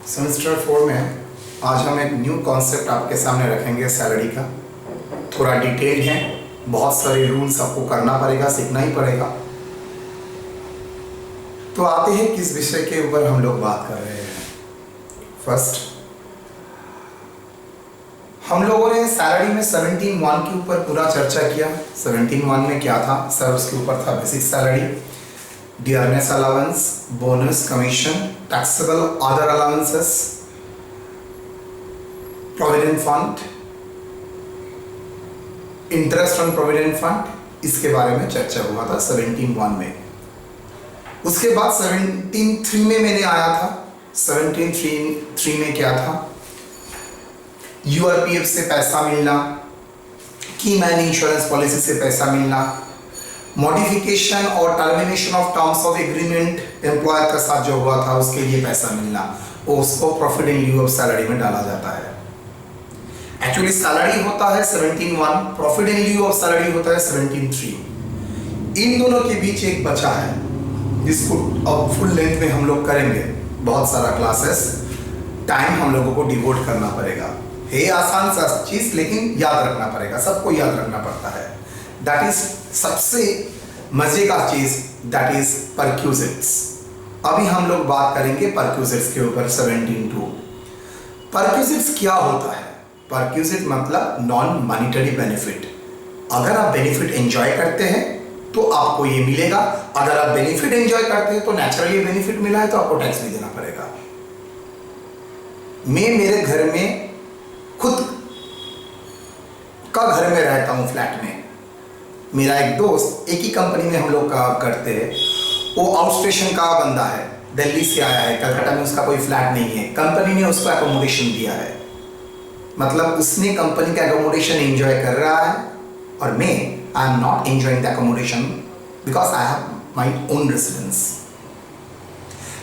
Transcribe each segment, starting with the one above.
Semester 4 में आज हम एक न्यू कॉन्सेप्ट आपके सामने रखेंगे सैलरी का। थोड़ा डिटेल है, बहुत सारे रूल्स आपको करना पड़ेगा, सीखना ही पड़ेगा। तो आते हैं किस विषय के ऊपर हम लोग बात कर रहे हैं। फर्स्ट, हम लोगों ने सैलरी में 17(1) के ऊपर पूरा चर्चा किया। 17(1) में क्या था सर? उसके ऊपर था basic salary, dearness allowance, bonus, commission, taxable other allowances, provident fund, interest on provident fund. इसके बारे में चर्चा हुआ था 17(1) में। उसके बाद 17(3) में मैंने आया था। 17(3) में क्या था? यूआरपीएफ से पैसा मिलना, की मैन इंश्योरेंस पॉलिसी से पैसा मिलना, मॉडिफिकेशन और termination of terms of agreement employer के साथ जो हुआ था उसके लिए पैसा मिलना, वो उसको प्रॉफिट इन लिeu ऑफ सैलरी में डाला जाता है। एक्चुअली सैलरी होता है 17(1), प्रॉफिट इन लिeu ऑफ सैलरी होता है 17(3). इन दोनों के बीच एक बचा है जिसको अब फुल लेंथ में हम लोग करेंगे। बहुत सारा क्लासेस, टाइम हम लोगों को डिवोट करना पड़ेगा। है आसान सा चीज, लेकिन याद रखना पड़ेगा, सबको याद रखना पड़ता है। दैट इज सबसे मजे का चीज, दैट इज परक्यूजिट्स। अभी हम लोग बात करेंगे परक्यूजिट्स के ऊपर। 17(2). परक्यूजिट्स क्या होता है? परक्यूजिट मतलब नॉन मॉनिटरी बेनिफिट। अगर आप बेनिफिट एंजॉय करते हैं तो आपको ये मिलेगा। अगर आप बेनिफिट एंजॉय करते हैं तो नेचुरली बेनिफिट मिला है तो आपको टैक्स भी देना पड़ेगा। मैं मेरे घर में खुद का घर में रहता हूं, फ्लैट में। मेरा एक दोस्त, एक ही कंपनी में हम लोग काम करते हैं, वो आउट स्टेशन का बंदा है, दिल्ली से आया है। कलकत्ता में उसका कोई फ्लैट नहीं है, कंपनी ने उसको एकोमोडेशन दिया है। मतलब उसने कंपनी का एकोमोडेशन एंजॉय कर रहा है और मैं I am not enjoying the accommodation because I have my own residence.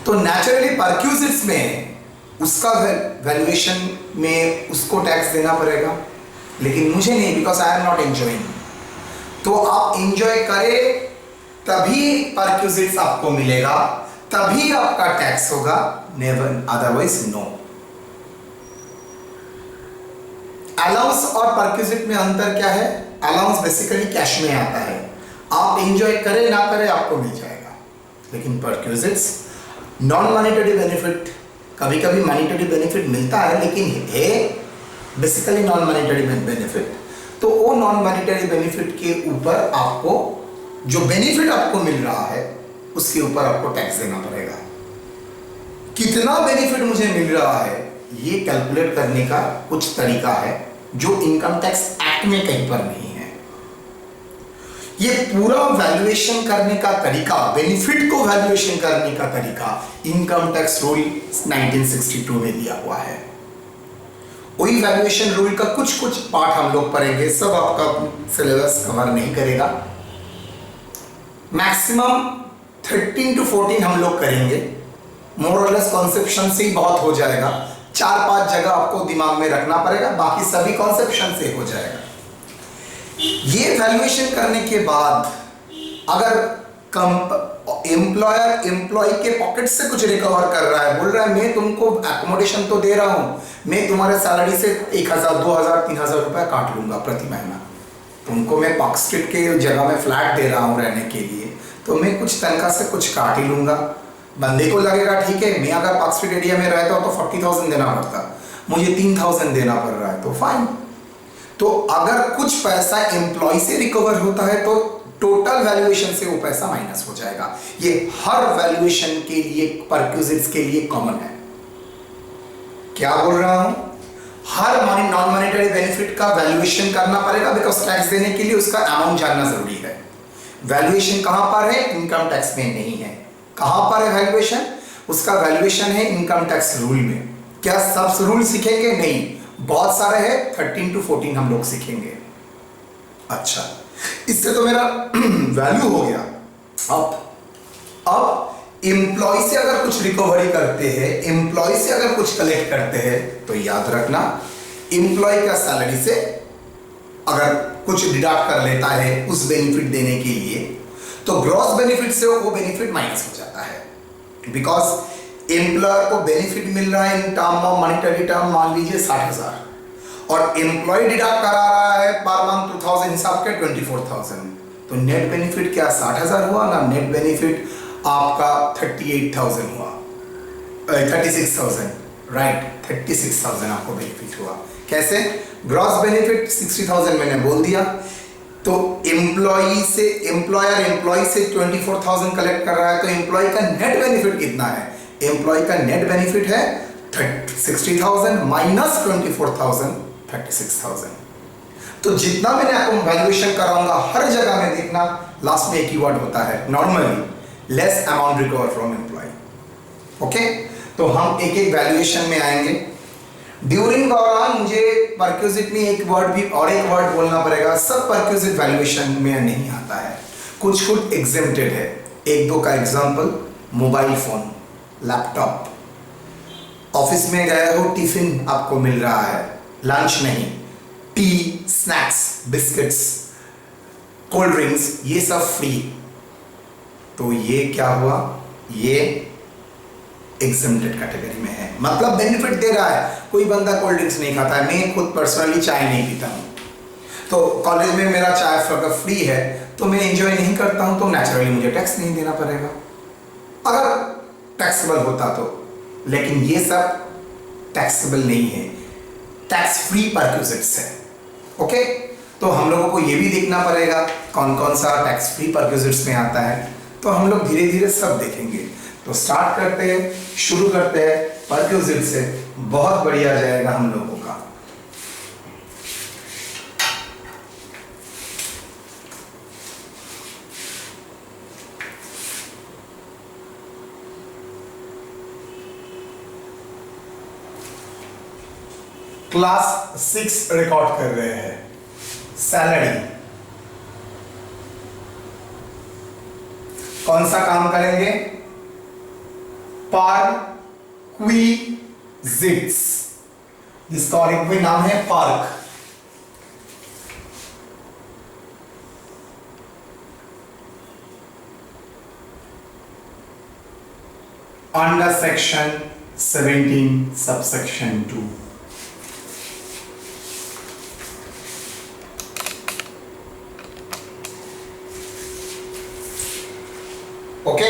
तो नेचुरली परक्यूजिट्स में उसका वैल्यूएशन में उसको टैक्स देना पड़ेगा, लेकिन मुझे नहीं, because I am not enjoying. तो आप एंजॉय करें तभी परक्यूजिट्स आपको मिलेगा, तभी आपका टैक्स होगा, नेवर अदरवाइज नो। अलाउंस और परक्यूजिट में अंतर क्या है? अलाउंस बेसिकली कैश में आता है, आप एंजॉय करें ना करें आपको मिल जाएगा। लेकिन परक्यूजिट्स नॉन मॉनिटरी बेनिफिट, कभी कभी मॉनिटरी बेनिफिट मिलता है, लेकिन है बेसिकली नॉन मॉनिटरी बेनिफिट। तो वो नॉन मॉनिटरी बेनिफिट के ऊपर आपको जो बेनिफिट आपको मिल रहा है उसके ऊपर आपको टैक्स देना पड़ेगा। कितना बेनिफिट मुझे मिल रहा है ये कैलकुलेट करने का कुछ तरीका है जो इनकम टैक्स एक्ट में कहीं पर नहीं है। ये पूरा वैल्यूएशन करने का तरीका, बेनिफिट को वैल्यूएशन करने का तरीका इनकम टैक्स रूल 1962 में दिया हुआ है। वही वैल्यूएशन रूल का कुछ कुछ पार्ट हम लोग पढ़ेंगे, सब आपका सिलेबस कवर नहीं करेगा। मैक्सिमम 13 to 14 हम लोग करेंगे। मोर और लेस कॉन्सेप्शन से ही बहुत हो जाएगा। 4-5 जगह आपको दिमाग में रखना पड़ेगा, बाकी सभी कॉन्सेप्शन से हो जाएगा। ये वैल्यूएशन करने के बाद अगर एम्प्लॉयर एम्प्लॉय के पॉकेट से कुछ रिकवर कर रहा है, बोल रहा है मैं तुमको एकोमोडेशन तो दे रहा हूं, मैं तुम्हारे सैलरी से 1,000, 2,000, 3,000 रुपया काट लूंगा प्रति महीना, तुमको मैं पार्क स्ट्रीट के जगह में फ्लैट दे रहा हूं रहने के लिए, तो मैं कुछ तनख्वाह से कुछ काट ही लूंगा। बंदे को लगेगा ठीक है, मैं अगर पार्क स्ट्रीट एरिया में रहता हूं तो 40,000 देना पड़ता, मुझे 3,000 देना पड़ रहा है, तो फाइन। तो अगर कुछ पैसा एम्प्लॉय से रिकवर होता है तो टोटल वैल्यूएशन से वो पैसा माइनस हो जाएगा। ये हर वैल्यूएशन के लिए, परक्यूजिट्स के लिए कॉमन है। क्या बोल रहा हूं? हर नॉन मॉनिटरी बेनिफिट का वैल्यूएशन करना पड़ेगा, बिकॉज टैक्स देने के लिए उसका अमाउंट जानना जरूरी है। वैल्यूएशन कहां पर है? इनकम टैक्स में नहीं है। कहां पर है वैल्यूएशन? उसका वैल्यूएशन है इनकम टैक्स रूल में। क्या सब रूल सीखेंगे? नहीं, बहुत सारे हैं, 13 to 14 हम लोग सीखेंगे। अच्छा, इससे तो मेरा वैल्यू हो गया। अब एम्प्लॉय से अगर कुछ रिकवरी करते हैं, एम्प्लॉय से अगर कुछ कलेक्ट करते हैं, तो याद रखना एम्प्लॉय का सैलरी से अगर कुछ डिडक्ट कर लेता है उस बेनिफिट देने के लिए, तो ग्रॉस बेनिफिट से वो बेनिफिट माइनस हो जाता है। बिकॉज एम्प्लॉयर को बेनिफिट मिल रहा है in term of monetary term, मान लीजिए 60,000, और एम्प्लॉय डिडक्ट करा रहा है पर मंथ 2000 हिसाब के 24,000, तो नेट बेनिफिट क्या 60,000 हुआ ना, नेट बेनिफिट आपका 38,000 हुआ, 36,000, राइट, 36,000 आपको बेनिफिट हुआ। कैसे? ग्रॉस बेनिफिट 60,000 मैंने बोल दिया, तो एम्प्लॉय से एम्प्लॉय से 24,000 कलेक्ट कर रहा है, तो एम्प्लॉय का नेट बेनिफिट कितना है? एम्प्लॉय का नेट बेनिफिट है 60,000 माइनस 24,000, 36,000। तो जितना मैंने आपको वैल्यूएशन कराऊंगा हर जगह में देखना लास्ट में एक ही वर्ड होता है, normally less amount recover from employ. Okay, तो हम एक एक वैल्यूएशन में आएंगे। ड्यूरिंग दौरान मुझे परक्यूजिट में एक वर्ड भी और एक वर्ड बोलना पड़ेगा, सब परक्यूजिट वैल्यूएशन में नहीं आता है, कुछ कुछ एग्जेम्प्टेड है। एक दो का example, mobile phone, laptop, office में गए हो टिफिन आपको मिल रहा है, लंच नहीं, T, snacks, biscuits, cold drinks, ये सब फ्री, तो ये क्या हुआ? ये एग्जेम्प्टेड कैटेगरी में है, मतलब बेनिफिट दे रहा है। कोई बंदा कोल्ड ड्रिंक्स नहीं खाता है, मैं खुद पर्सनली चाय नहीं पीता हूँ, तो कॉलेज में मेरा चाय अगर फ्री है तो मैं एंजॉय नहीं करता हूँ, तो नेचुरली मुझे टैक्स नहीं देना पड़ेगा, अगर टैक्सेबल होता तो। लेकिन ये सब टैक्सेबल नहीं है, टैक्स फ्री परक्यूजिट्स है। ओके, तो हम लोगों को ये भी देखना पड़ेगा कौन कौन सा टैक्स फ्री परक्यूजिट्स में आता है, तो हम लोग धीरे धीरे सब देखेंगे। तो स्टार्ट करते हैं, शुरू करते हैं परक्यूजिट से, बहुत बढ़िया जाएगा हम लोगों का। क्लास 6 रिकॉर्ड कर रहे हैं, सैलरी। कौन सा काम करेंगे? परक्विजिट्स, जिसका और एक भी नाम है park. Under section 17 subsection 2। Okay,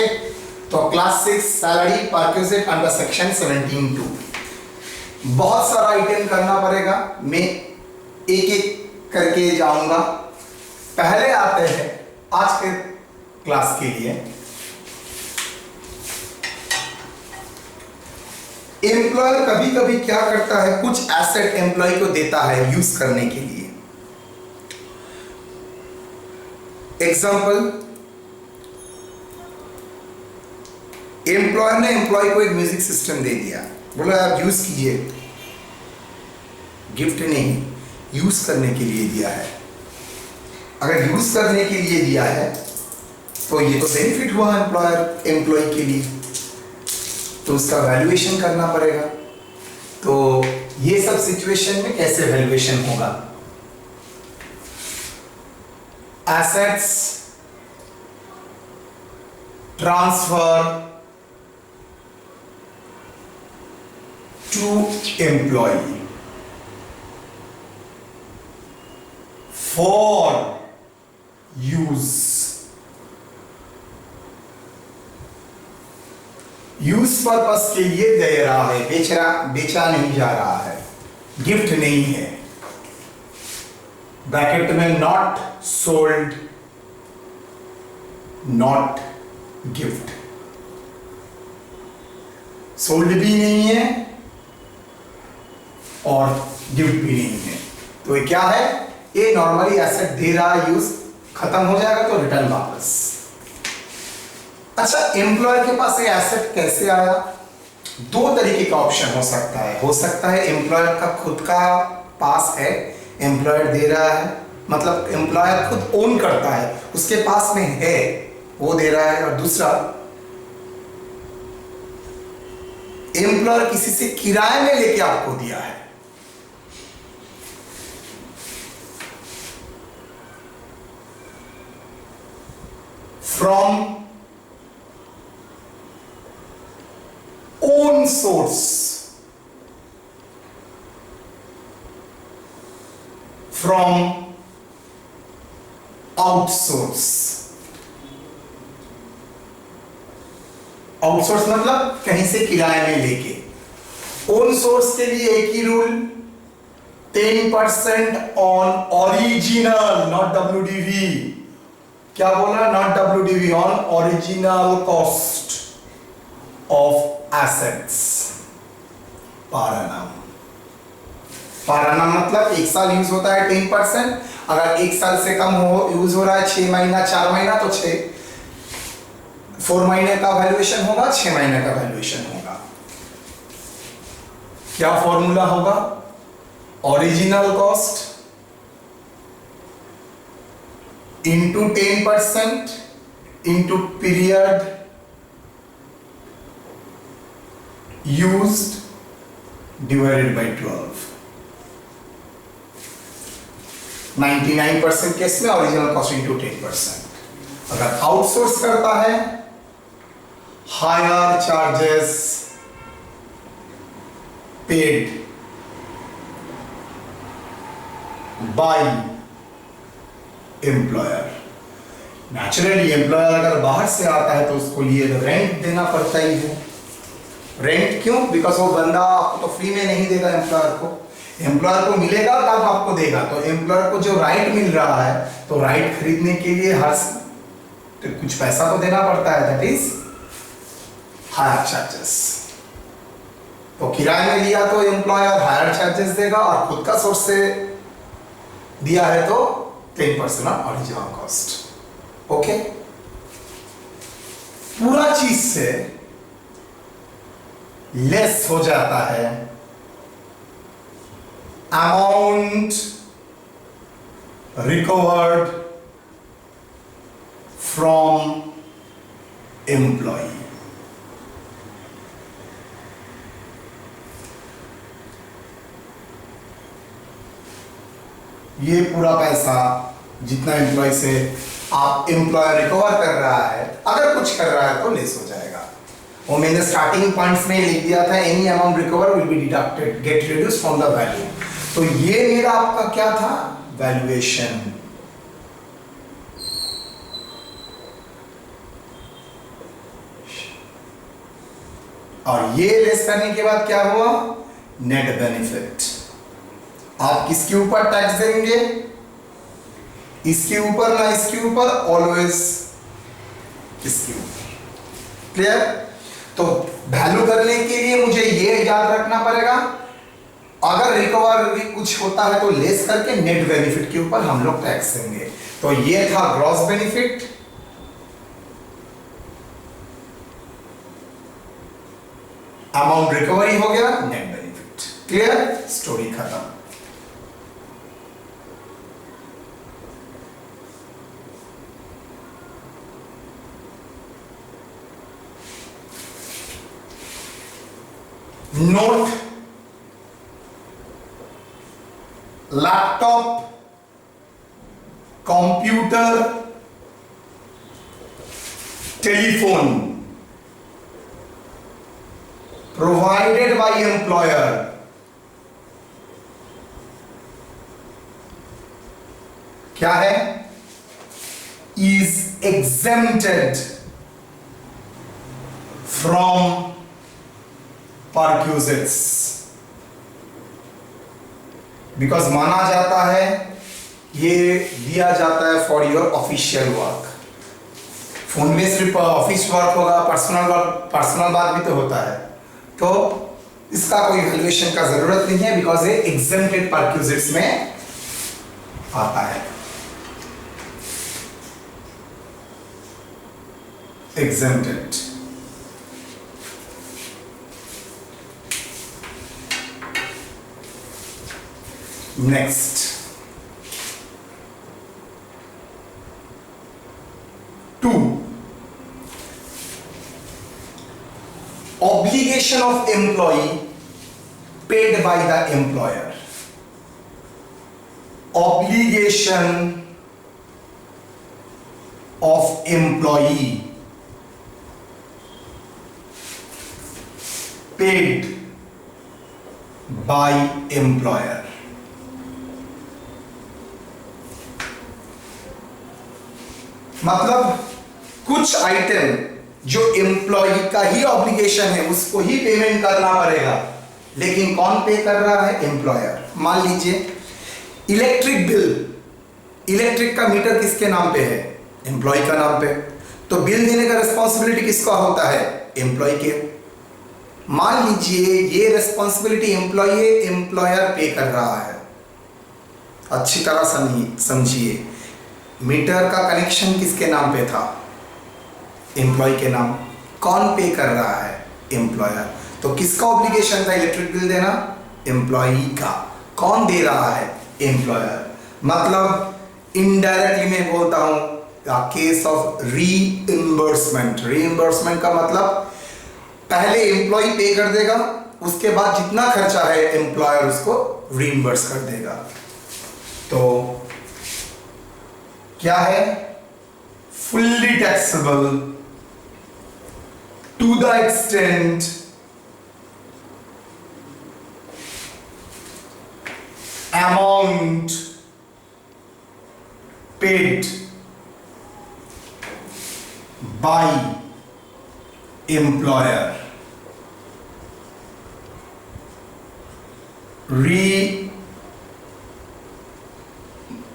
तो class 6 salary perquisite under section 17(2). बहुत सारा आइटम करना पड़ेगा, मैं एक एक करके जाऊंगा। पहले आते हैं आज के क्लास के लिए, एम्प्लॉयर कभी कभी क्या करता है, कुछ एसेट एम्प्लॉय को देता है यूज करने के लिए। एग्जांपल, एम्प्लॉयर ने एम्प्लॉय को एक म्यूजिक सिस्टम दे दिया, बोला आप यूज कीजिए, गिफ्ट नहीं, यूज करने के लिए दिया है। अगर यूज करने के लिए दिया है तो ये तो बेनिफिट हुआ एम्प्लॉय के लिए, तो उसका वैल्यूएशन करना पड़ेगा। तो ये सब सिचुएशन में कैसे वैल्यूएशन होगा? Assets transfer to employee for use। Use purpose के लिए दे रहा है, बेचा नहीं जा रहा है, गिफ्ट नहीं है। ब्रैकेट में not sold, not gift, sold भी नहीं है और गिफ्ट भी नहीं है, तो ये क्या है? ये नॉर्मली एसेट दे रहा है, यूज खत्म हो जाएगा तो रिटर्न वापस। अच्छा, एम्प्लॉयर के पास ये एसेट कैसे आया? दो तरीके का ऑप्शन हो सकता है एम्प्लॉयर का खुद का पास है, एम्प्लॉयर दे रहा है, मतलब एम्प्लॉयर खुद ओन करता है, उसके पास में है, वो दे रहा है। और दूसरा, एम्प्लॉयर किसी से किराए में लेके आपको दिया है। From own source from outsource. Outsource मतलब कहीं से किराए में लेके। ओन सोर्स के लिए एक ही rule, 10% on original, not WDV। क्या बोला? Not WDV, on original cost of assets per annum. Per annum मतलब एक साल यूज होता है 10%, अगर एक साल से कम हो यूज हो रहा है 6 महीना 4 महीना तो 4 महीने का वैल्यूएशन होगा, 6 महीने का वैल्यूएशन होगा। क्या फॉर्मूला होगा? Original cost into 10% into period used divided by 12। 99% case में ओरिजिनल कॉस्ट इंटू 10%। अगर आउटसोर्स करता है, higher charges paid by employer. Naturally employer अगर बाहर से आता है तो उसको लिए रेंट देना पड़ता ही है। रेंट क्यों? बिकॉज वो बंदा आपको तो फ्री में नहीं देगा, एम्प्लॉयर को। एम्प्लॉयर को मिलेगा तब आपको देगा। तो एम्प्लॉयर को जो राइट मिल रहा है, तो राइट खरीदने के लिए तो कुछ पैसा तो देना पड़ता है, दैट इज हायर चार्जेस। तो किराए में लिया तो एम्प्लॉयर हायर चार्जेस देगा, और खुद का सोर्स से दिया है तो 10% ऑफ ओरिजिनल कॉस्ट। ओके, पूरा चीज से लेस हो जाता है अमाउंट रिकवर्ड फ्रॉम एम्प्लॉय। ये पूरा पैसा जितना एम्प्लॉय से आप एम्प्लॉयर रिकवर कर रहा है, अगर कुछ कर रहा है तो लेस हो जाएगा। वो मैंने स्टार्टिंग पॉइंट्स में लिख दिया था, any amount recover will be deducted get reduce from the value. तो ये मेरा आपका क्या था? वैल्यूएशन। और ये लेस करने के बाद क्या हुआ? Net benefit. आप किसके ऊपर टैक्स देंगे? इसके ऊपर ना इसके ऊपर, ऑलवेज इसके ऊपर। क्लियर? तो वैल्यू करने के लिए मुझे ये याद रखना पड़ेगा, अगर रिकवर कुछ होता है तो लेस करके नेट बेनिफिट के ऊपर हम लोग टैक्स देंगे। तो ये था ग्रॉस बेनिफिट, अमाउंट रिकवरी हो गया, नेट बेनिफिट। क्लियर? स्टोरी खत्म। Note, laptop, computer, telephone provided by employer क्या है? Is exempted from perquisites, because माना जाता है ये दिया जाता है for your official work. Phone में सिर्फ ऑफिस वर्क होगा, पर्सनल वर्क, पर्सनल बात भी तो होता है, तो इसका कोई वैल्यूएशन का जरूरत नहीं है, बिकॉज ये एग्जेम्प्टेड परक्यूजिट्स में आता है। Exempted. Next, two, obligation of employee paid by the employer. Obligation of employee paid by employer. मतलब कुछ आइटम जो एम्प्लॉय का ही ऑब्लिगेशन है उसको ही पेमेंट करना पड़ेगा, लेकिन कौन पे कर रहा है? एम्प्लॉयर। मान लीजिए इलेक्ट्रिक बिल, इलेक्ट्रिक का मीटर किसके नाम पे है? एम्प्लॉय का नाम पे। तो बिल देने का रिस्पॉन्सिबिलिटी किसका होता है? एम्प्लॉय के। मान लीजिए ये रिस्पॉन्सिबिलिटी एम्प्लॉय है, एम्प्लॉयर पे कर रहा है। अच्छी तरह समझिए, मीटर का कनेक्शन किसके नाम पे था? एम्प्लॉय के नाम। कौन पे कर रहा है? एम्प्लॉयर। तो किसका ऑब्लिगेशन था इलेक्ट्रिक बिल देना? एम्प्लॉय का। कौन दे रहा है? एम्प्लॉयर। मतलब इनडायरेक्टली मैं बोलता हूं केस ऑफ रीइंबर्समेंट। रीइंबर्समेंट का मतलब पहले एम्प्लॉय पे कर देगा, उसके बाद जितना खर्चा है एम्प्लॉयर उसको रीइंबर्स कर देगा। तो क्या है? Fully taxable to the extent amount paid by employer.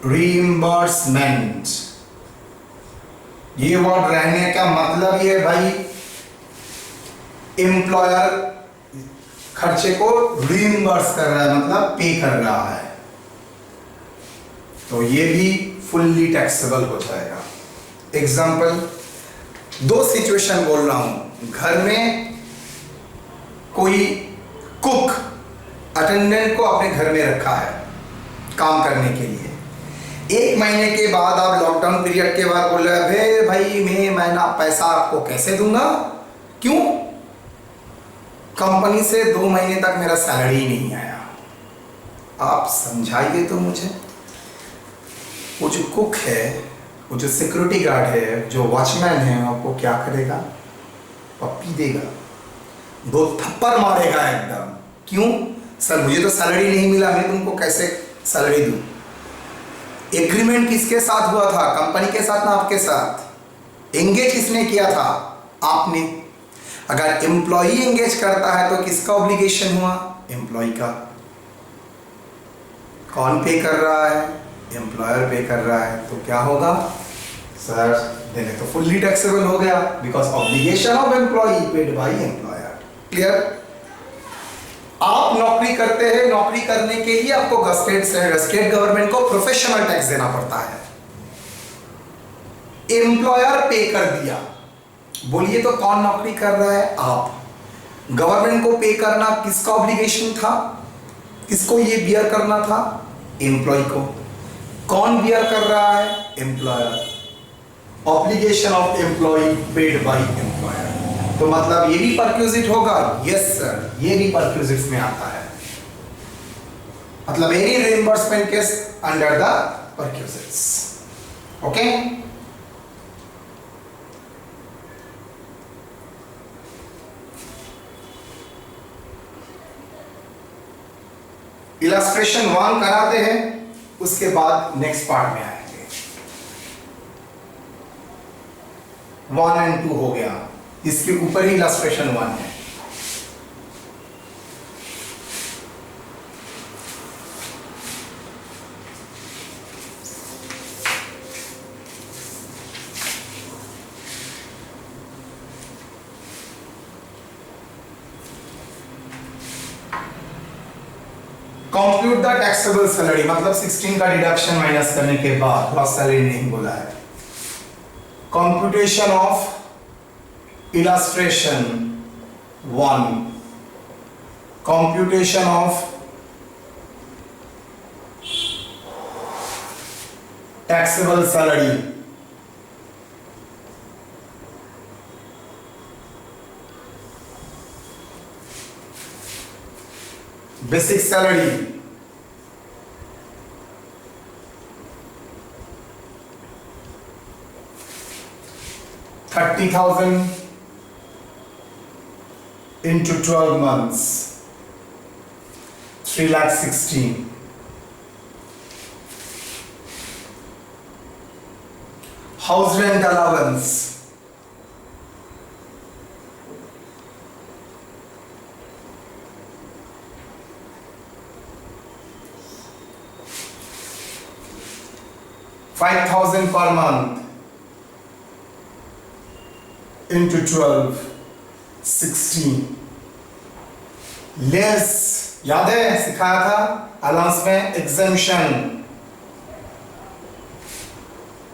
Reimbursement, ये वर्ड रहने का मतलब ये भाई एम्प्लॉयर खर्चे को रीइंबर्स कर रहा है, मतलब पे कर रहा है। तो ये भी फुल्ली टैक्सेबल हो जाएगा। एग्जाम्पल, दो सिचुएशन बोल रहा हूं। घर में कोई कुक अटेंडेंट को अपने घर में रखा है काम करने के लिए। 1 महीने के बाद आप लॉकडाउन पीरियड के बाद बोल रहे हैं भाई मैं ना पैसा आपको कैसे दूंगा? क्यों? कंपनी से 2 महीने तक मेरा सैलरी नहीं आया। आप समझाइए तो मुझे। वो जो कुक है, वो जो सिक्योरिटी गार्ड है, जो वॉचमैन है, आपको क्या करेगा? पप्पी देगा, 2 थप्पड़ मारेगा एकदम। क्यों? सर मुझे तो सैलरी नहीं मिला, मैं तुमको कैसे सैलरी दूं? एग्रीमेंट किसके साथ हुआ था? कंपनी के साथ ना आपके साथ? एंगेज किसने किया था? आपने। अगर एम्प्लॉई एंगेज करता है तो किसका ऑब्लिगेशन हुआ? एम्प्लॉय का। कौन पे कर रहा है? एम्प्लॉयर पे कर रहा है। तो क्या होगा सर? देने तो फुल्ली टैक्सेबल हो गया, because obligation of employ paid by employer. Clear? आप नौकरी करते हैं, नौकरी करने के लिए आपको स्टेट गवर्नमेंट को प्रोफेशनल टैक्स देना पड़ता है। एम्प्लॉयर पे कर दिया, बोलिए तो कौन नौकरी कर रहा है? आप। गवर्नमेंट को पे करना किसका ऑब्लिगेशन था? किसको ये बियर करना था? एम्प्लॉय को। कौन बियर कर रहा है? Employer. Obligation of employ paid by employer. तो मतलब ये भी परक्यूजिट होगा? यस सर, ये भी परक्यूजिट्स में आता है। मतलब any reimbursement case under the perquisites. Okay? Illustration 1 कराते हैं, उसके बाद नेक्स्ट पार्ट में आएंगे। 1 और 2 हो गया, इसके ऊपर ही इलस्ट्रेशन 1 है। कंप्यूट द टैक्सेबल सैलरी, मतलब 16 का डिडक्शन माइनस करने के बाद, ग्रॉस सैलरी नहीं बोला है। Computation of illustration 1, computation of taxable salary, basic salary, $30,000 into 12 months, 3,16,000. House rent allowance, $5,000 per month into 12, 16. Less याद है सिखाया था अलाउंस में exemption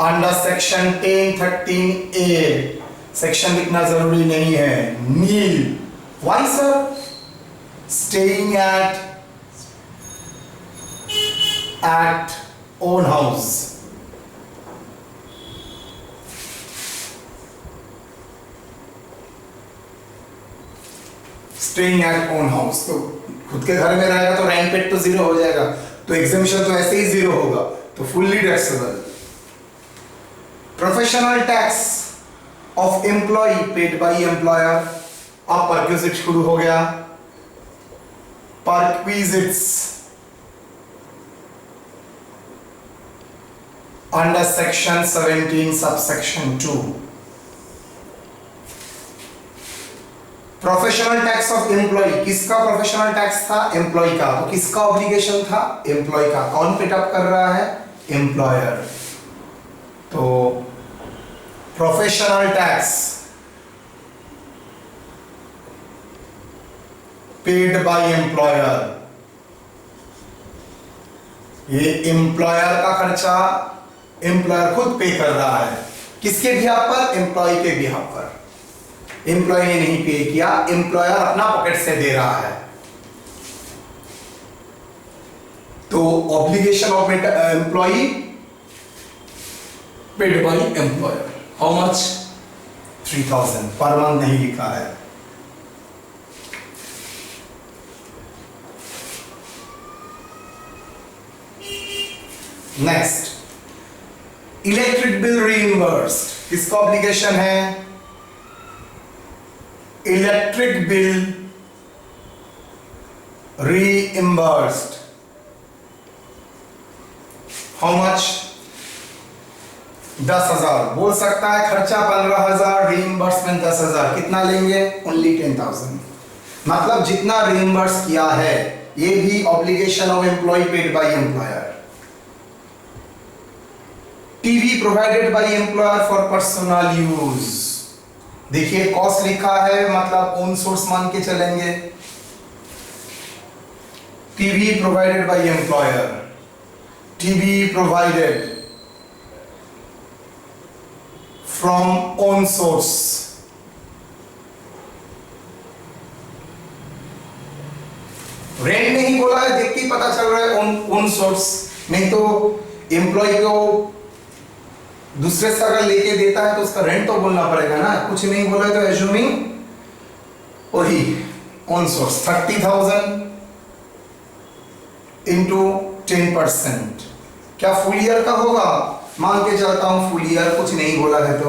under section 1013A section लिखना जरूरी नहीं है. Nil why sir staying at own house. Staying at own house तो खुद के घर में रहेगा तो रेंट पेड तो जीरो हो जाएगा, तो एग्जेम्पशन तो ऐसे ही जीरो होगा, तो fully taxable. Professional tax of employ paid by employer. अब परक्विजिट शुरू हो गया. Perquisites under section 17 subsection 2. Professional tax of employee, किसका प्रोफेशनल टैक्स था? एम्प्लॉय का. तो किसका ऑब्लिगेशन था? एम्प्लॉय का. कौन पेड अप कर रहा है? एम्प्लॉयर. तो professional tax paid by employer. ये एम्प्लॉयर का खर्चा एम्प्लॉयर खुद पे कर रहा है. किसके बिहाफ पर? एम्प्लॉय के बिहाफ पर. एम्प्लॉय ने नहीं पे किया, एम्प्लॉयर अपना पॉकेट से दे रहा है. तो obligation of employ paid by employer. How much? 3,000 per month नहीं लिखा है. Next, electric bill reimbursed. किसका ऑब्लिगेशन है? Electric bill reimbursed. How much? 10,000. बोल सकता है खर्चा 15,000, रीइंबर्समेंट 10,000. कितना लेंगे? ओनली 10,000. मतलब जितना रीइंबर्स किया है ये भी obligation of employ paid by employer. TV provided by employer for personal use. देखिए कॉस्ट लिखा है, मतलब ओन सोर्स मान के चलेंगे. TV provided by employer. TV provided from own source. Rent नहीं बोला है, देख के पता चल रहा है ओन सोर्स. नहीं तो एम्प्लॉय को दूसरे से अगर लेके देता है तो उसका रेंट तो बोलना पड़ेगा ना. कुछ नहीं बोला तो एज्यूमिंग वही ओन सोर्स. 30,000 इंटू 10%. क्या फुल ईयर का होगा? मान के चलता हूं फुल ईयर, कुछ नहीं बोला है तो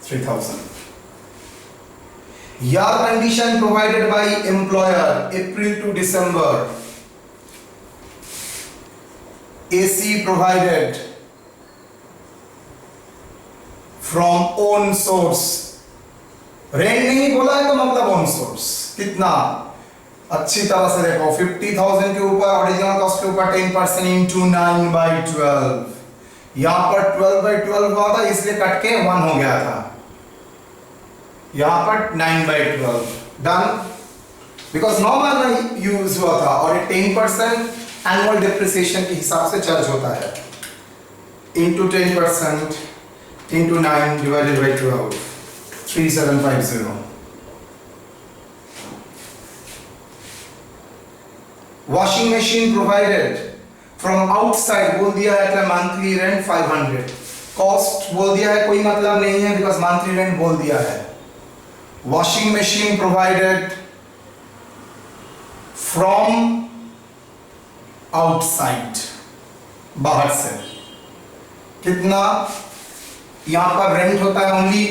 3,000. Year condition provided by employer April to December. AC provided from own source. Rent नहीं बोला है तो मतलब ओन सोर्स. कितना? अच्छी तरह से देखो, 50,000 के ऊपर ओरिजिनल कॉस्ट के ऊपर 10% इंटू 9/12. यहां पर 12/12 हुआ था इसलिए कट के 1 हो गया था. यहां पर 9/12 डन, बिकॉज नॉर्मल यूज हुआ था और 10% एनुअल डिप्रिसिएशन के हिसाब से चार्ज होता है. Into 10% into 9 divided by 12, 3750. Washing machine provided from outside बोल दिया है, मंथली रेंट 500. कॉस्ट बोल दिया है, कोई मतलब नहीं है बिकॉज मंथली रेंट बोल दिया है. Washing machine provided from outside, बाहर से. कितना? यहां पर रेंट होता है ओनली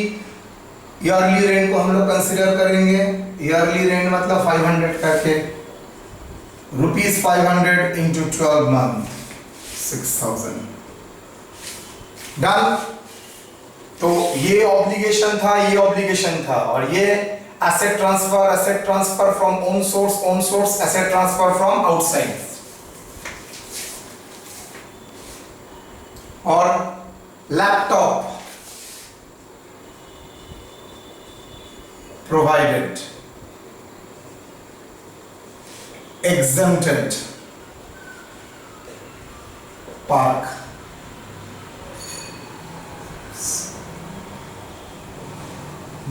ईयरली रेंट को हम लोग कंसिडर करेंगे। ईयरली रेंट मतलब 500 करके, ₹500 इंटू 12 मंथ 6000। डन। तो ये ऑब्लिगेशन था, ये ऑब्लिगेशन था, और ये asset transfer from own source, asset transfer from outside. और लैपटॉप provided, exempted, park,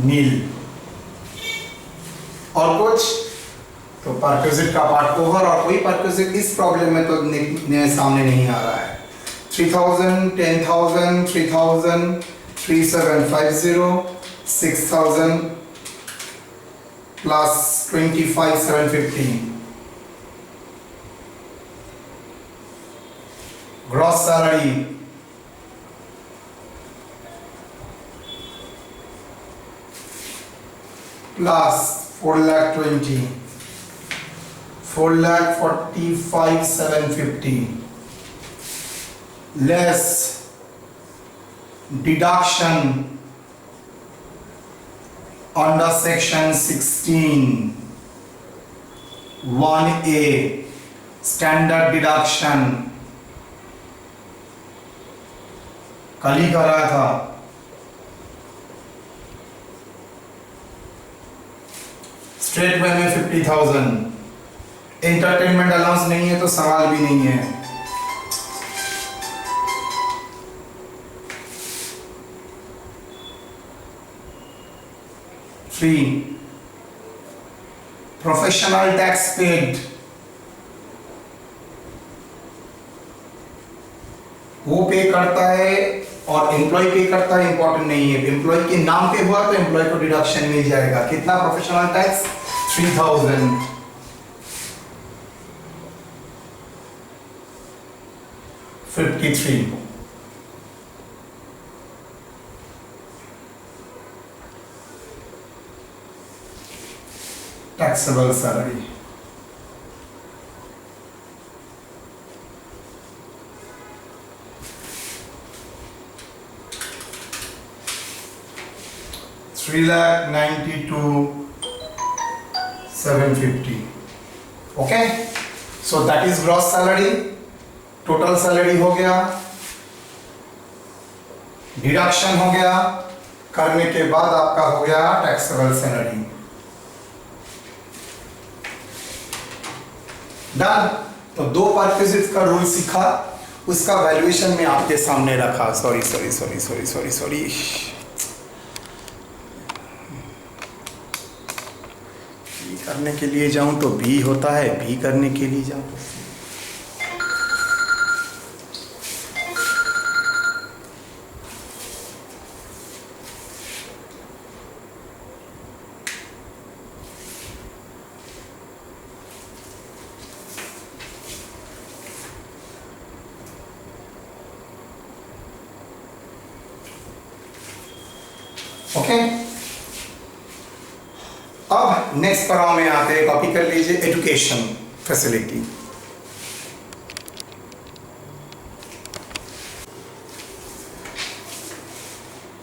नील। और कुछ तो परक्विजिट का पार्ट ओवर, और कोई परक्विजिट इस प्रॉब्लम में तो सामने नहीं आ रहा है। 3000, 10,000, 3000, 3750, 6000 plus 25,750 gross salary plus 4,20,000, 4,45,750 less deduction under section 16 1A standard deduction, कल ही करा था। स्ट्रेट वे में 50,000। एंटरटेनमेंट अलाउंस नहीं है तो सवाल भी नहीं है। प्रोफेशनल टैक्स पेड, वो पे करता है और एम्प्लॉय पे करता है, इंपॉर्टेंट नहीं है। एम्प्लॉय के नाम पे हुआ तो एम्प्लॉय को डिडक्शन मिल जाएगा। कितना professional tax? 3000। 53। taxable salary। $3,92,750। Okay, so that is gross salary. Total salary हो गया, डिडक्शन हो गया, करने के बाद आपका हो गया टैक्सेबल सैलरी। डन। तो दो परक्विजिट का रूल सीखा, उसका वैल्यूएशन में आपके सामने रखा। सॉरी बी करने के लिए जाऊं तो बी होता है, बी करने के लिए जाऊं तो ओके। अब नेक्स्ट पड़ाव में आते हैं, कॉपी कर लीजिए, एजुकेशन फैसिलिटी।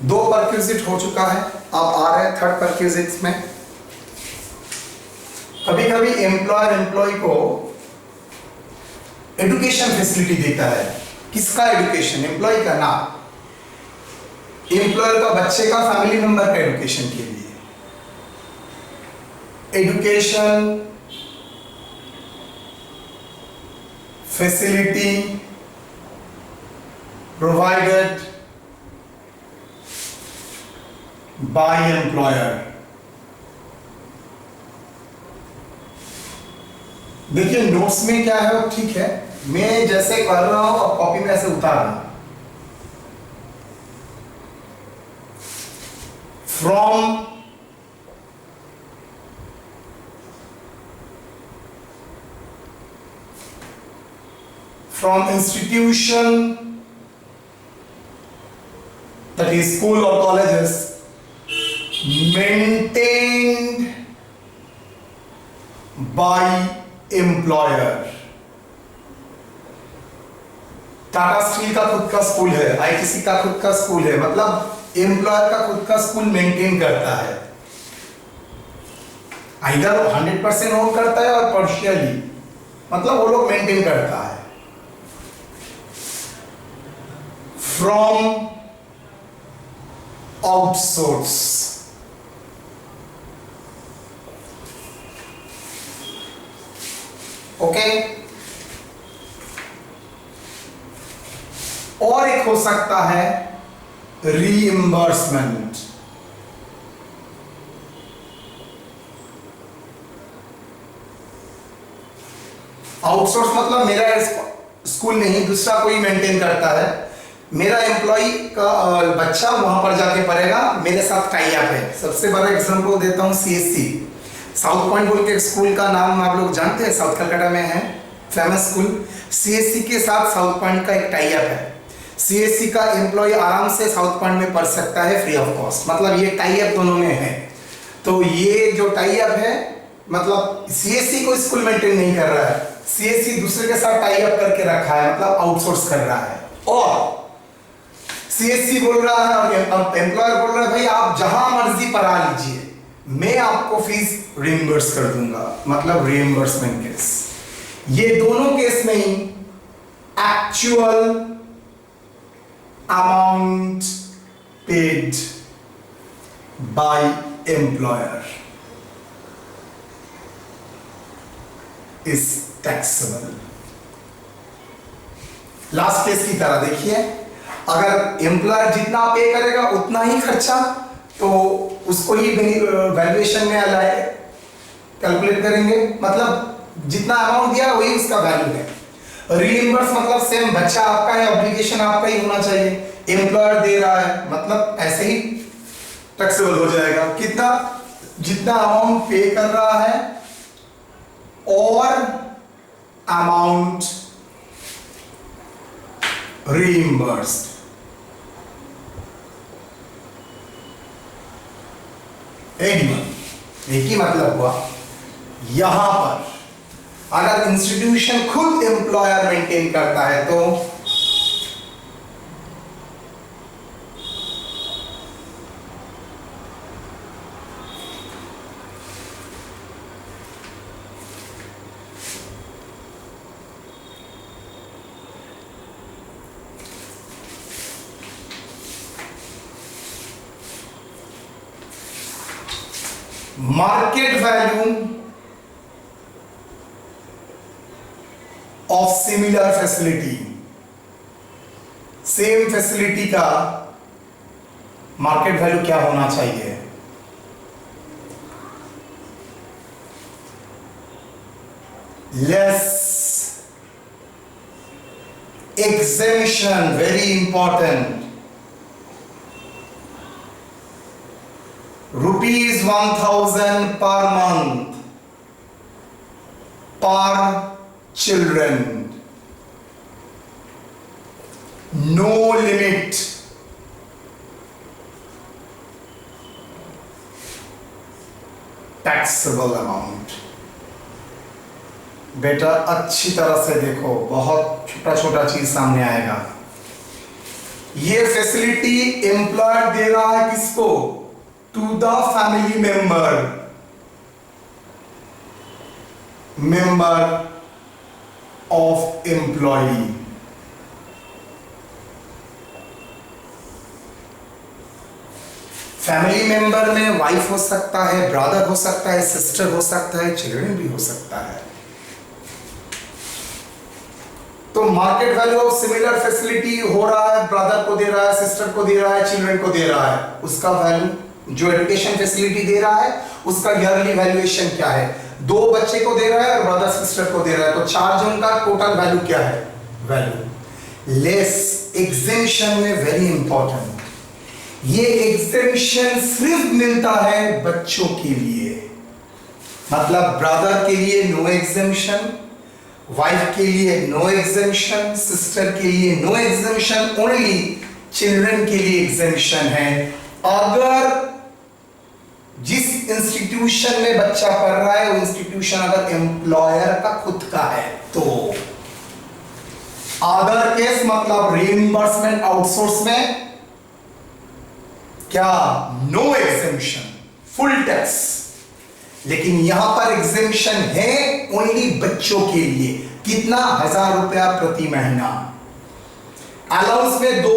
दो परक्विजिट हो चुका है, अब आ रहे हैं थर्ड परक्विजिट में। कभी कभी एम्प्लॉयर एम्प्लॉय को एजुकेशन फैसिलिटी देता है। किसका एजुकेशन? एम्प्लॉय का ना, एम्प्लॉयर का बच्चे का, फैमिली मेंबर का एजुकेशन के लिए। Education facility provided by employer. देखिए नोट्स में क्या है, ठीक है, मैं जैसे कर रहा हूं और कॉपी में ऐसे उतार रहा हूं। from institution, that is school or colleges, by employer. Tata steel का खुद का स्कूल है, आईटीसी का खुद का स्कूल है, मतलब एम्प्लॉयर का खुद का स्कूल मेंटेन करता है। इधर 100% ओन करता है और पार्शियली, मतलब वो लोग मेंटेन करता है। From outsource, okay. और एक हो सकता है रीइंबर्समेंट। आउटसोर्स मतलब मेरा स्कूल नहीं, दूसरा कोई मेंटेन करता है। मेरा एम्प्लॉय का बच्चा वहां पर जाके पढ़ेगा, मेरे साथ टाई अप है। सबसे बड़ा एग्जांपल देता हूं, सीएससी साउथ पॉइंट बोल के स्कूल का नाम आप लोग जानते हैं, साउथ कलकत्ता में है, फेमस स्कूल। सीएससी के साथ साउथ पॉइंट का एक टाई अप है। सीएससी का एम्प्लॉय आराम से साउथ पॉइंट में पढ़ सकता है फ्री ऑफ कॉस्ट, मतलब ये टाई अप दोनों में है। तो ये जो टाई अप है, मतलब सीएससी को स्कूल मेंटेन नहीं कर रहा है, सीएससी दूसरे के साथ टाई अप करके रखा है, मतलब आउटसोर्स कर रहा है। और सीएससी बोल रहा है और एम्प्लॉयर बोल रहा है भाई आप जहां मर्जी पढ़ा लीजिए, मैं आपको फीस रिइंबर्स कर दूंगा, मतलब रिइंबर्समेंट केस। ये दोनों केस में ही actual amount paid by employer is taxable. Last case की तरह देखिए, अगर एम्प्लॉयर जितना पे करेगा उतना ही खर्चा, तो उसको ही वैल्यूएशन में अलाए कैलकुलेट करेंगे, मतलब जितना अमाउंट दिया वही उसका वैल्यू है। रीइंबर्स मतलब सेम, बच्चा आपका है, ऑब्लिगेशन आपका ही होना चाहिए, एम्प्लॉयर दे रहा है, मतलब ऐसे ही टैक्सेबल हो जाएगा। कितना, जितना अमाउंट पे कर रहा है और अमाउंट reimbursed। एक ही मतलब हुआ। यहां पर अगर इंस्टीट्यूशन खुद एम्प्लॉयर मेंटेन करता है तो market value of similar facility, same facility का मार्केट वैल्यू क्या होना चाहिए? Less exemption, very important, rupees 1000 per month per children, no limit, taxable amount। बेटा अच्छी तरह से देखो, बहुत छोटा छोटा चीज सामने आएगा। ये फैसिलिटी एम्प्लॉयर दे रहा है किसको? To the family member of employee. Family member में वाइफ हो सकता है, ब्रदर हो सकता है, सिस्टर हो सकता है, चिल्ड्रन भी हो सकता है। तो market value of similar facility हो रहा है, ब्रदर को दे रहा है, सिस्टर को दे रहा है, चिल्ड्रन को दे रहा है, उसका वैल्यू जो एजुकेशन फैसिलिटी दे रहा है उसका ईयरली वैल्यूएशन क्या है? 2 बच्चे को दे रहा है और ब्रदर सिस्टर को दे रहा है, तो 4 जन का टोटल वैल्यू क्या है? Value less. एग्जेम्पशन में वेरी इंपॉर्टेंट, ये एग्जेम्पशन सिर्फ मिलता है बच्चों के लिए, मतलब ब्रदर के लिए नो एग्जेम्पशन, वाइफ के लिए नो एग्जेम्पशन, सिस्टर के लिए नो एग्जेम्पशन, ओनली चिल्ड्रन के लिए एग्जेम्पशन है। अगर जिस जिस इंस्टीट्यूशन में बच्चा पढ़ रहा है वो इंस्टीट्यूशन अगर एम्प्लॉयर का खुद का है तो। अदर केस मतलब रीइंबर्समेंट आउटसोर्स में क्या, नो एग्जेम्पशन, फुल टैक्स। लेकिन यहां पर एग्जेम्पशन है ओनली बच्चों के लिए। कितना, 1000 रुपया प्रति महीना। अलाउंस में दो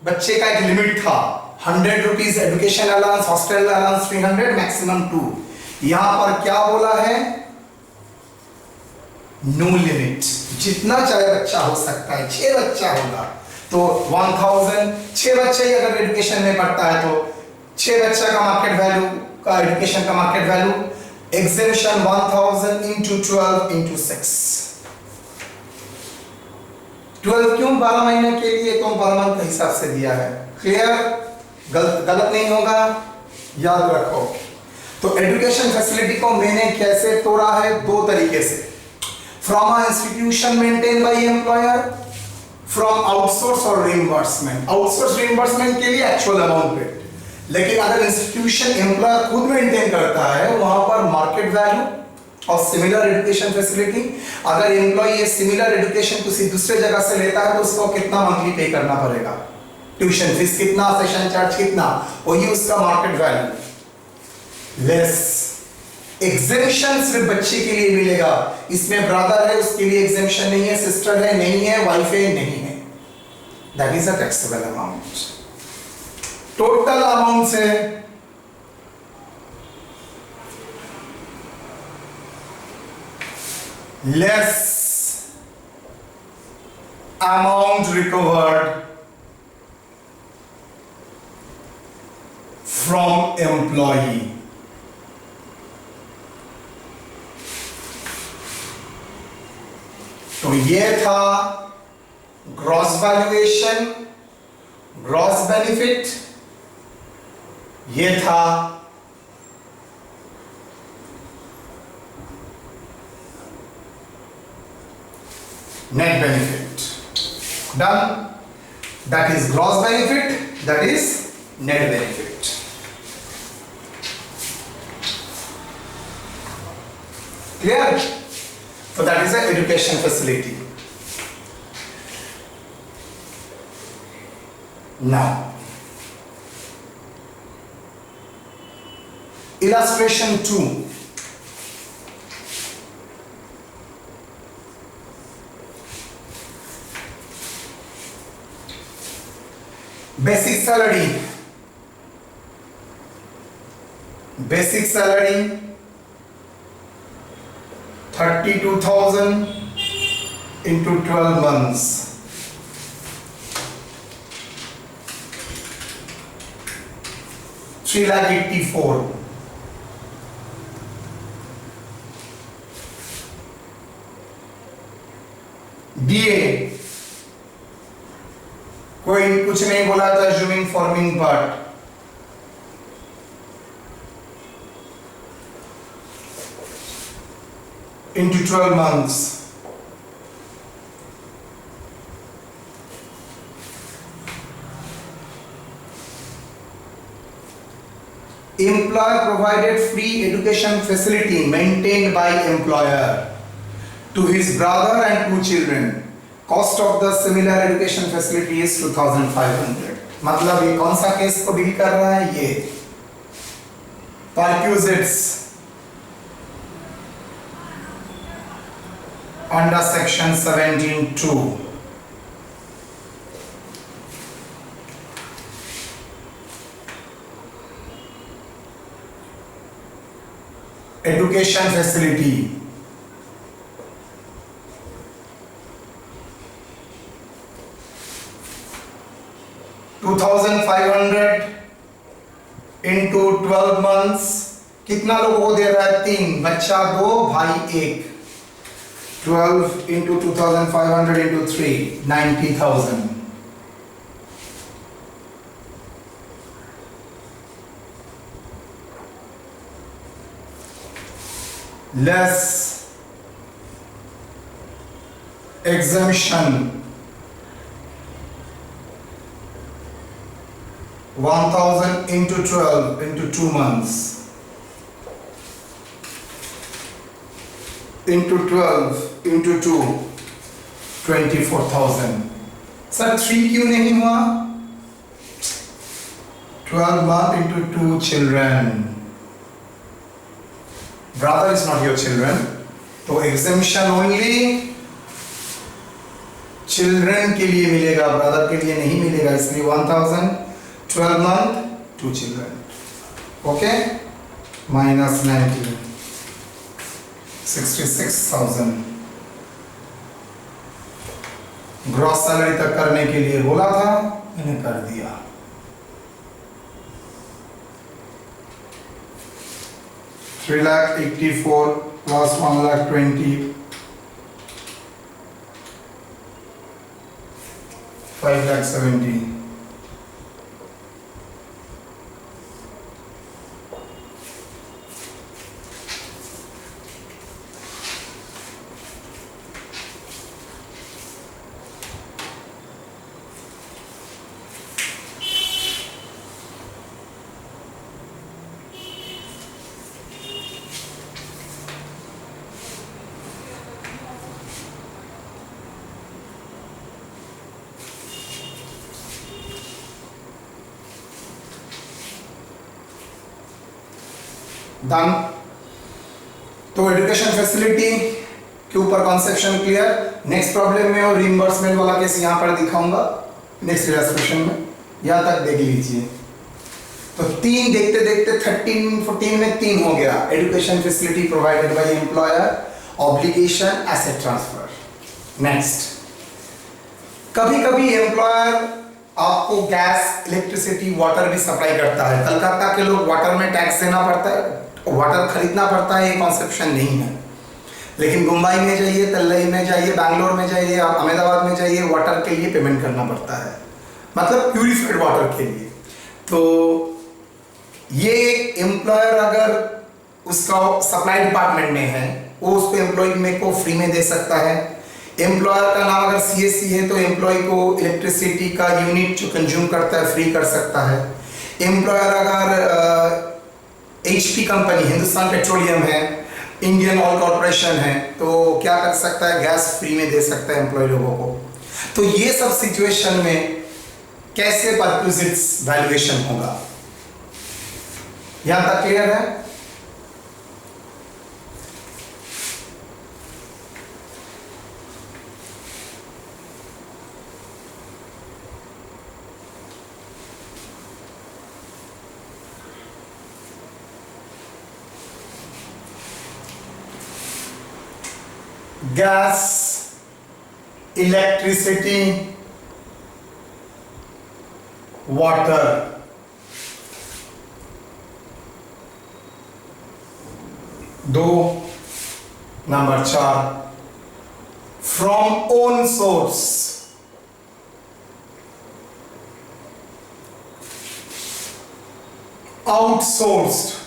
बच्चे का एक लिमिट था, 100 rupees education allowance, hostel allowance 300, maximum 2। यहां पर क्या बोला है, नो लिमिट, जितना चाहे बच्चा हो सकता है। 6 बच्चा होगा तो 1000, 6 बच्चे ही अगर एजुकेशन में पढ़ता है तो 6 बच्चा का मार्केट वैल्यू का, एजुकेशन का market value, exemption 1000 into 12 into 6। 12 क्यों, 12 महीने के लिए, तो पर मंथ के हिसाब से दिया है। क्लियर, गलत नहीं होगा, याद रखो। तो एजुकेशन फैसिलिटी को मैंने कैसे तोड़ा है, 2 तरीके से। From a institution maintain by employer, from outsource और रीइंबर्समेंट। आउटसोर्स रीइंबर्समेंट के लिए एक्चुअल अमाउंट पे, लेकिन अगर इंस्टीट्यूशन एम्प्लॉयर खुद मेंटेन करता है वहां पर मार्केट वैल्यू और सिमिलर एजुकेशन फैसिलिटी। अगर एम्प्लॉय ये सिमिलर एजुकेशन किसी दूसरे जगह से लेता है तो उसको कितना मंथली पे करना पड़ेगा, ट्यूशन फीस कितना, सेशन चार्ज कितना, वही उसका मार्केट वैल्यू लेस। एग्जेम्पशन सिर्फ बच्चे के लिए मिलेगा, इसमें ब्रदर है उसके लिए एग्जेम्पशन नहीं है, सिस्टर है नहीं है, वाइफ है नहीं है। That is a taxable amount. Total amount से less amount recovered from employee. तो ये था ग्रॉस वैल्यूएशन, ग्रॉस बेनिफिट, ये था net benefit. Done, that is gross benefit, that is net benefit. Clear? So that is an education facility. Now, illustration 2. Basic salary. Basic salary 32,000 into 12 months. $384,000. DA कोई कुछ नहीं बोला था, assuming forming part. Into 12 months. Employer provided free education facility maintained by employer to his brother and 2 children. Cost of the similar education facility is 2,500. मतलब ये कौन सा case को डील कर रहा है, ये perquisites under section 17(2). Education facility. $2,500 into 12 months. कितना लोगों को दे रहा है, 3, बच्चा 2, भाई 1। 12 into 2,500 into 3, 90,000. Less exemption 1,000 into 12 into 2 months. into 12 into 2 24,000. Sir 3 क्यों नहीं हुआ? 12 month into 2 children. Brother is not your children. तो exemption only children के लिए मिलेगा, brother के लिए नहीं मिलेगा, इसलिए 1000 12 month 2 children. Okay? minus 90 66,000. Gross salary तक करने के लिए बोला था, मैंने कर दिया. $3,84,000 plus $1,20,000 $5,70,000. डन. तो एजुकेशन फैसिलिटी के ऊपर कॉन्सेप्शन क्लियर. नेक्स्ट प्रॉब्लम में और रिइंबर्समेंट वाला केस यहाँ पर दिखाऊंगा नेक्स्ट इलस्ट्रेशन में. यहाँ तक देख लीजिए. तो 3 देखते देखते 13 14 में 3 हो गया. Education facility provided by employer, obligation, asset transfer. Next, कभी कभी एम्प्लॉयर आपको गैस, इलेक्ट्रिसिटी, वाटर भी सप्लाई करता है. कलकत्ता के लोग वाटर में टैक्स देना पड़ता है, वाटर खरीदना पड़ता है, ये कॉन्सेप्शन नहीं है. लेकिन मुंबई में जाइए, तल्लई में जाइए, बैंगलोर में जाइए, अहमदाबाद में जाइए, वाटर के लिए पेमेंट करना पड़ता है, मतलब प्यूरिफाइड वाटर के लिए. तो ये एम्प्लॉयर अगर उसका सप्लाई डिपार्टमेंट में है, वो उसको एम्प्लॉय में को फ्री में दे सकता है. एम्प्लॉयर का नाम अगर सीएससी है तो एम्प्लॉय को इलेक्ट्रिसिटी का यूनिट जो कंज्यूम करता है फ्री कर सकता है. एम्प्लॉयर अगर एचपी कंपनी, हिंदुस्तान पेट्रोलियम है, इंडियन ऑयल कॉर्पोरेशन है, तो क्या कर सकता है, गैस फ्री में दे सकता है एम्प्लॉय लोगों को. तो ये सब सिचुएशन में कैसे परक्विजिट्स वैल्यूएशन होगा, यहां तक क्लियर है. गैस, इलेक्ट्रिसिटी, वाटर, दो. Number 4, from own source, outsourced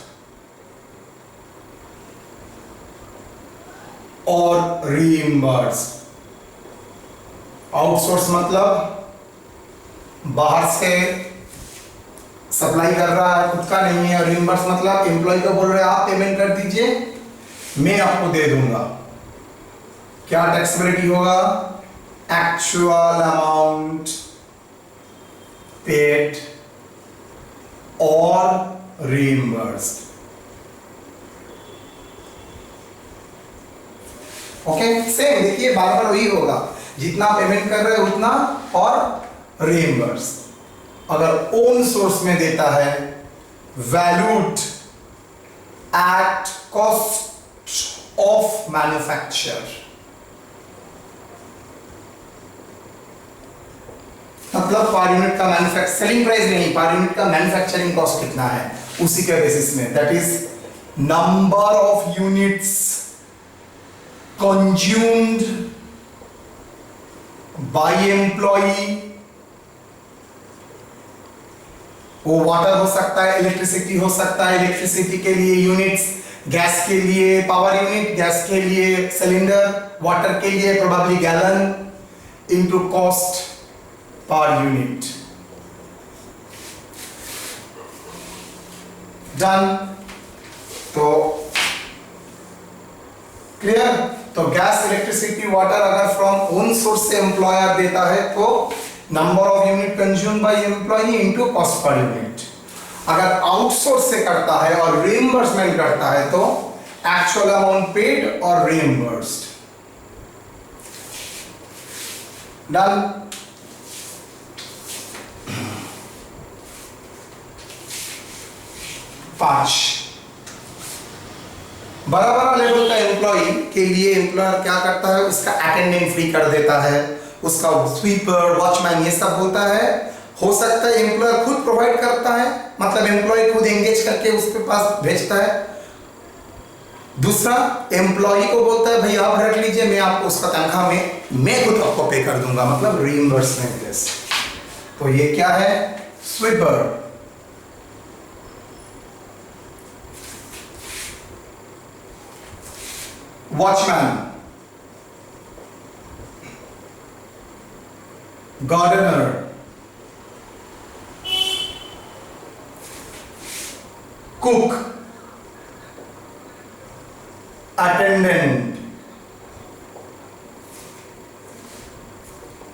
और रीइंबर्स्ड. आउटसोर्स मतलब बाहर से सप्लाई कर रहा है, खुद का नहीं है. और रीइंबर्स मतलब एम्प्लॉय को बोल रहे हैं आप पेमेंट कर दीजिए, मैं आपको दे दूंगा. क्या टैक्सेबिलिटी होगा, एक्चुअल अमाउंट पेड और रीइंबर्स्ड. ओके, सेम देखिए बार बार वही होगा, जितना पेमेंट कर रहे हैं उतना और रीइंबर्स. अगर ओन सोर्स में देता है, valued at cost of manufacture, मतलब पर यूनिट का मैन्युफैक्चर सेलिंग प्राइस नहीं, पर यूनिट का मैन्युफैक्चरिंग कॉस्ट कितना है उसी के बेसिस में, that is number of units consumed by employee. वो वाटर हो सकता है, इलेक्ट्रिसिटी हो सकता है, इलेक्ट्रिसिटी के लिए यूनिट्स, गैस के लिए पावर यूनिट, गैस के लिए सिलेंडर, वाटर के लिए probably gallon, into cost per unit. Done. तो क्लियर? तो गैस, इलेक्ट्रिसिटी, वाटर अगर फ्रॉम ओन सोर्स से एम्प्लॉयर देता है तो number of unit consume by employee into cost per unit. अगर आउटसोर्स से करता है और रीइंबर्समेंट करता है तो एक्चुअल अमाउंट पेड और रीइंबर्स्ड। डन? पांच, बड़ा बड़ा लेवल का एम्प्लॉय के लिए एम्प्लॉयर क्या करता है, उसका अटेंडेंट फ्री कर देता है, उसका स्वीपर, वॉचमैन, ये सब होता है। हो सकता है एम्प्लॉयर खुद प्रोवाइड करता है, मतलब एम्प्लॉय खुद एंगेज करके उसके पास भेजता है। दूसरा, एम्प्लॉय को बोलता है भाई आप रख लीजिए, मैं आपको उसका तनख्वाह में मैं खुद आपको पे कर दूंगा, मतलब रीइंबर्समेंट लेस। तो ये क्या है? Sweeper. Watchman, gardener, cook, attendant,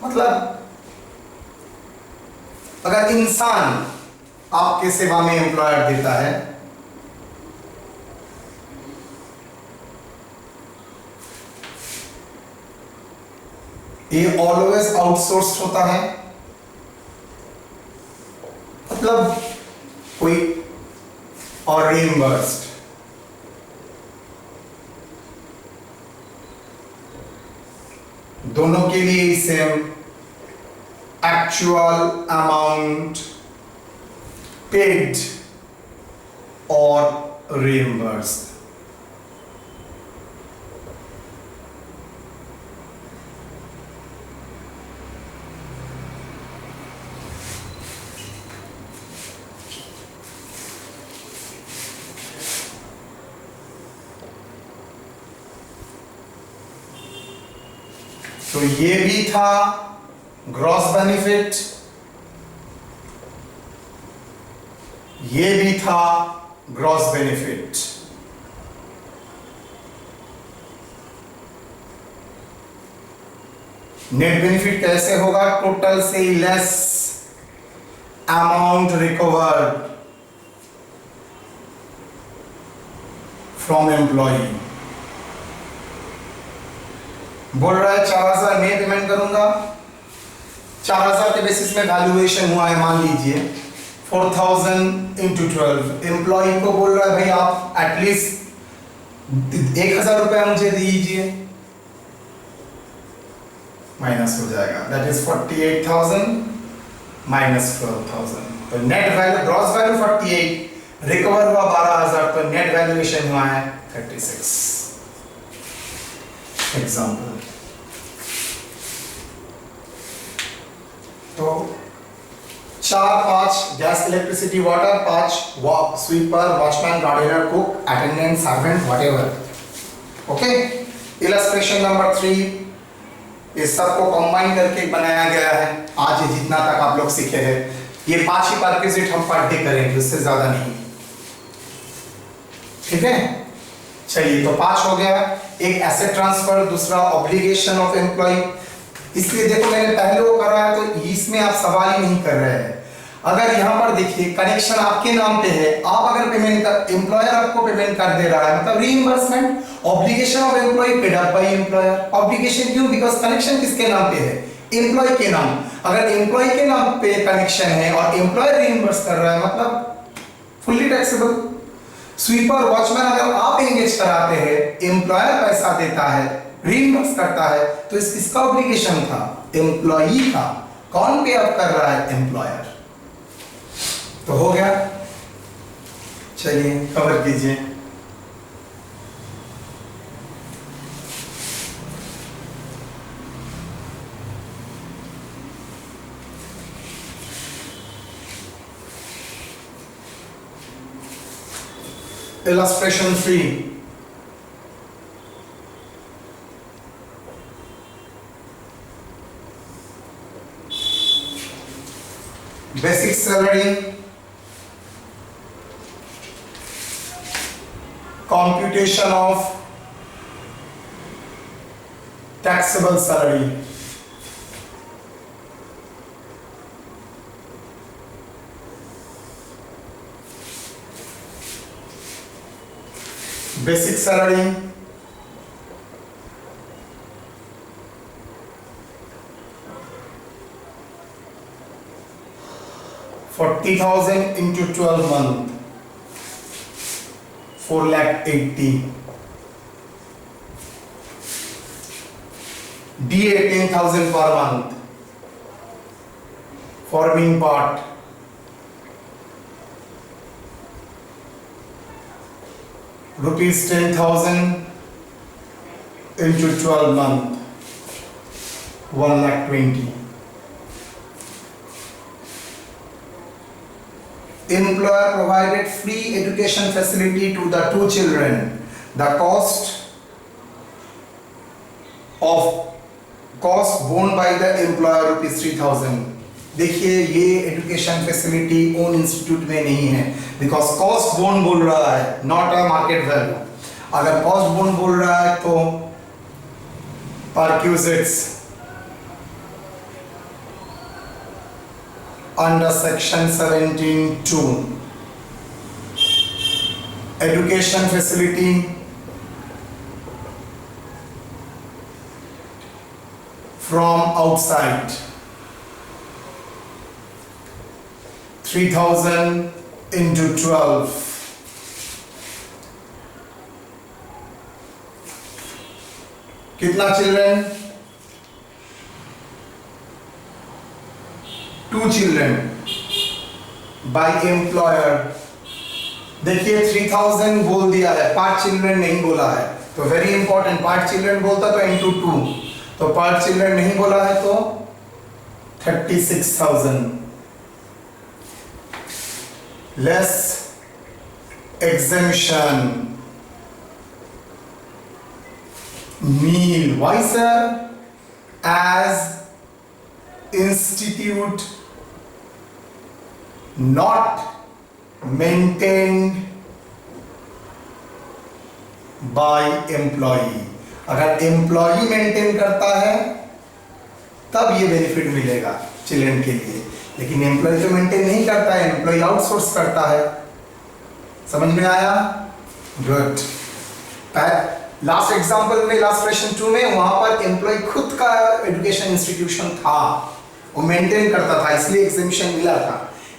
मतलब अगर इंसान आपके सेवा में एम्प्लॉयर देता है ये ऑलवेज आउटसोर्स्ड होता है, मतलब कोई, और रीइंबर्स्ड। दोनों के लिए सेम, एक्चुअल अमाउंट पेड और रीइंबर्स्ड। तो ये भी था ग्रॉस बेनिफिट, ये भी था ग्रॉस बेनिफिट। नेट बेनिफिट कैसे होगा? टोटल से less amount recovered from employee. बोल रहा है 4000 मैं पेमेंट करूंगा, 4000 के बेसिस में वैल्यूएशन हुआ है, मान लीजिए 4000 इंटू 12। एम्प्लॉय को बोल रहा है भाई आप एटलीस्ट 1000 रुपया मुझे दीजिए, माइनस हो जाएगा, दैट इज 48,000 माइनस 12,000। तो net value, gross value 48, recover हुआ 12,000, तो नेट वैल्यूएशन हुआ है 36। एग्जाम्पल। तो 4 5 gas, electricity, water, 5 sweeper, watchman, gardener, cook, attendant, servant, whatever. Okay. Illustration number 3 इस सबको कंबाइन करके बनाया गया है। आज जितना तक आप लोग सीखे हैं, ये 5 ही परक्विजिट हम पर डे करेंगे, उससे ज्यादा नहीं। ठीक है, चलिए, तो 5 हो गया। एक एसेट ट्रांसफर, दूसरा ऑब्लिगेशन ऑफ एम्प्लॉय। इसलिए देखो मैंने पहले वो करा है, तो इसमें आप सवाल ही नहीं कर रहे हैं। अगर यहाँ पर देखिए कनेक्शन आपके नाम पे है, आप अगर पेमेंट कर, एम्प्लॉयर आपको पेमेंट कर दे रहा है, मतलब reimbursement. Obligation of employ paid up by employer. Obligation क्यों? बिकॉज कनेक्शन किसके नाम पे है? एम्प्लॉय के नाम। अगर एम्प्लॉय के नाम पे कनेक्शन है और एम्प्लॉयर रीइंबर्स कर रहा है, मतलब फुल्ली टैक्सेबल। स्वीपर, वॉचमैन अगर आप एंगेज कराते हैं, एम्प्लॉयर पैसा देता है, रीइंबर्स करता है, तो इसका ऑब्लिगेशन था एम्प्लॉई का। कौन पे अप कर रहा है? एम्प्लॉयर। तो हो गया। चलिए कवर कीजिए। Illustration 3. Basic salary, computation of taxable salary. Basic salary, $40,000 into 12 months, 4,80,000. D 18,000 per month. Forming part. Rupees 10,000 into 12 months, 1,20,000. Employer provided free education facility to the two children. The cost borne by the employer rupees 3,000. देखिए ये education facility own institute में नहीं है, because cost bone बोल रहा है, not a market value. अगर cost bone बोल रहा है तो perquisites under section 17(2) education facility from outside 3,000 into 12. कितना चिल्ड्रन? 2 children by employer. देखिए 3,000 बोल दिया है, पार्ट चिल्ड्रन नहीं बोला है, तो वेरी इंपॉर्टेंट। पार्ट चिल्ड्रन बोलता तो into 2, तो पार्ट चिल्ड्रन नहीं बोला है तो 36,000 less exemption meal. Why, sir? As institute not maintained by employee. अगर एम्प्लॉई मेंटेन करता है तब ये बेनिफिट मिलेगा चिल्ड्रन के लिए, लेकिन एम्प्लॉय तो मेंटेन नहीं करता है, एम्प्लॉय आउटसोर्स करता है। समझ में आया? गुड। लास्ट एग्जांपल में, लास्ट क्वेश्चन 2 में, वहां पर एम्प्लॉय खुद का एजुकेशन इंस्टीट्यूशन था, वो मेंटेन करता था, इसलिए एग्जेम्पशन मिला था।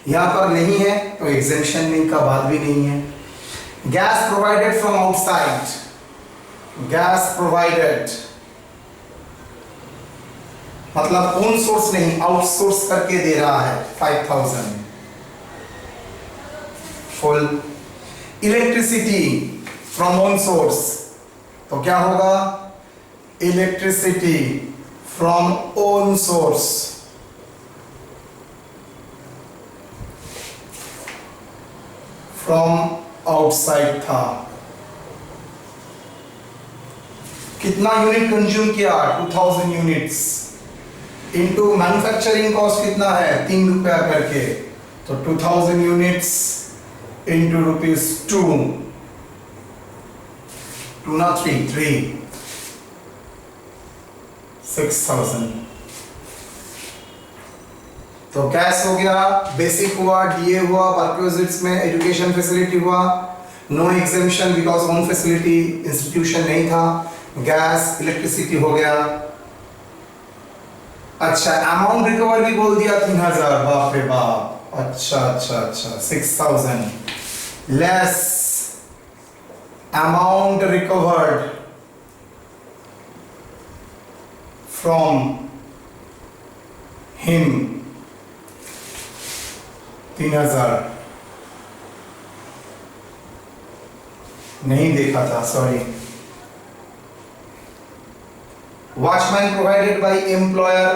यहाँ पर नहीं है तो एग्जेम्पशन का बात भी नहीं है। Gas provided from outside, gas provided मतलब ओन सोर्स नहीं, आउटसोर्स करके दे रहा है 5,000 full. Electricity from own source, तो क्या होगा? Electricity from own source from outside था। कितना यूनिट कंज्यूम किया? 2000 यूनिट्स। इनटू मैन्युफैक्चरिंग कॉस्ट कितना है? 3 रुपया करके, तो 2000 यूनिट्स इंटू ₹2, 2 ना 3, 6,000। तो कैश हो गया, बेसिक हुआ, डीए हुआ, परक्विजिट्स में एजुकेशन फैसिलिटी हुआ, no exemption because own facility institution नहीं था, गैस इलेक्ट्रिसिटी हो गया। अच्छा, अमाउंट रिकवर भी बोल दिया 3,000, बाप रे बाप। अच्छा 6,000 less amount recovered from him 3,000 नहीं देखा था, sorry. Watchman provided by employer,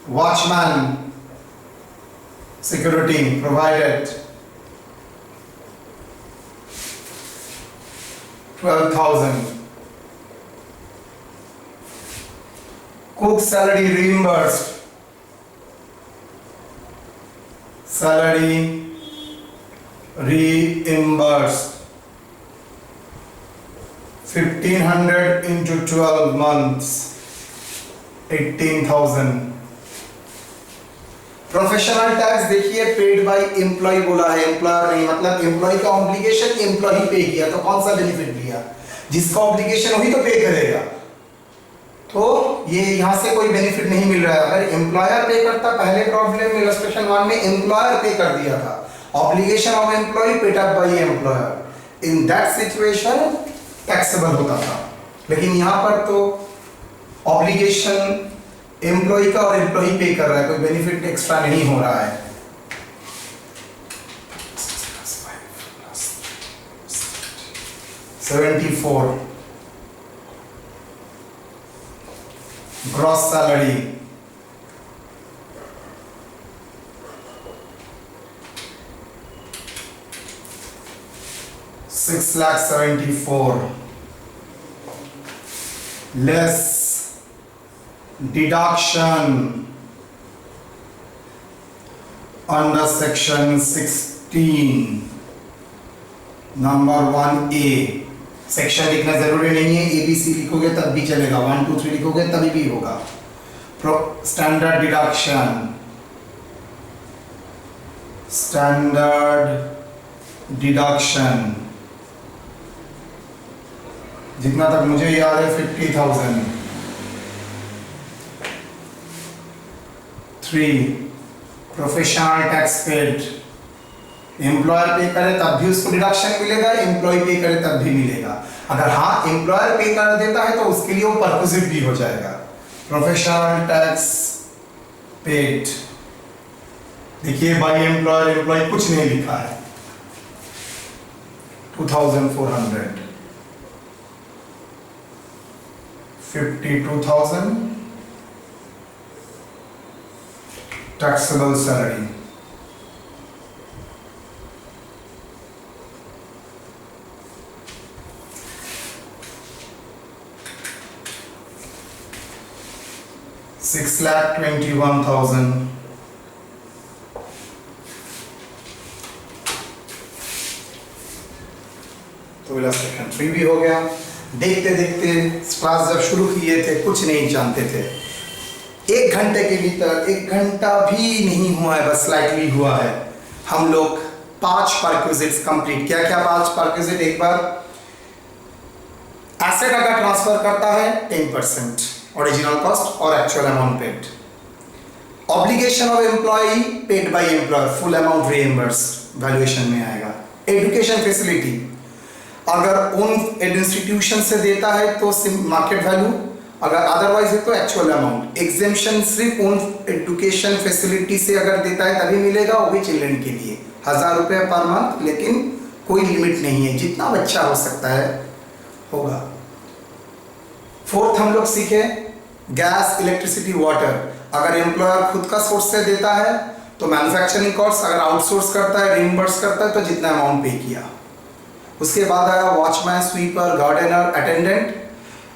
watchman security provided 12,000. Cook salary reimbursed, salary reimbursed 1500 into 12 months, 18,000। Professional tax देखिए पेड बाय एम्प्लॉय बोला है, एम्प्लॉयर नहीं, मतलब एम्प्लॉय का ऑब्लिगेशन एम्प्लॉय पे किया, तो कौन सा बेनिफिट लिया? जिसका ऑब्लिगेशन वही तो पे करेगा, तो ये यहाँ से कोई बेनिफिट नहीं मिल रहा है। अगर एम्प्लॉयर पे करता, पहले प्रॉब्लम में इलस्ट्रेशन 1 में एम्प्लॉयर पे कर दिया था, obligation of employ paid up by employer, in that situation taxable होता था। लेकिन यहाँ पर तो ऑब्लिगेशन एम्प्लॉय का और एम्प्लॉय पे कर रहा है, कोई बेनिफिट एक्स्ट्रा नहीं हो रहा है। $74 gross salary, $6,74,000 less deduction under section 16 number 1A। Section लिखना जरूरी नहीं है, ABC लिखोगे तब भी चलेगा, 1 2 3 लिखोगे तभी भी होगा। स्टैंडर्ड डिडक्शन, स्टैंडर्ड डिडक्शन जितना तक मुझे याद है 50,000। 3 प्रोफेशनल टैक्स पेड, एम्प्लॉयर पे करे तब भी उसको डिडक्शन मिलेगा, एम्प्लॉय पे करे तब भी मिलेगा। अगर हाँ एम्प्लॉयर पे कर देता है तो उसके लिए वो परक्विजिट भी हो जाएगा। प्रोफेशनल टैक्स पेड देखिए बाय एम्प्लॉयर, एम्प्लॉय कुछ नहीं लिखा है, 2,400। 52,000 taxable salary। $6,21,000। तो इलस्ट्रेशन 3 भी हो गया। देखते देखते क्लास जब शुरू किए थे कुछ नहीं जानते थे, 1 घंटे के भीतर, 1 घंटा भी नहीं हुआ है, बस स्लाइटली हुआ है, हम लोग 5 परक्विजिट्स कंप्लीट। क्या क्या 5 परक्विजिट? एक बार एसेट अगर ट्रांसफर करता है 10% ओरिजिनल कॉस्ट और actual amount paid. Obligation of employ paid by employer, full amount reimburse valuation में आएगा। एजुकेशन फैसिलिटी अगर उन इंस्टीट्यूशन से देता है तो मार्केट वैल्यू, अगर अदरवाइज है तो एक्चुअल अमाउंट। एग्जेम्पशन सिर्फ उन एजुकेशन फैसिलिटी से अगर देता है तभी मिलेगा, वो भी चिल्ड्रन के लिए 1,000 रुपये पर मंथ, लेकिन कोई लिमिट नहीं है, जितना बच्चा हो सकता है होगा। 4th हम लोग सीखे गैस, इलेक्ट्रिसिटी, वाटर। अगर एम्प्लॉयर खुद का सोर्स से देता है तो मैन्युफैक्चरिंग कॉस्ट, अगर आउटसोर्स करता है, रीइंबर्स करता है तो जितना अमाउंट पे किया। उसके बाद आया वॉचमैन, स्वीपर, गार्डनर, अटेंडेंट।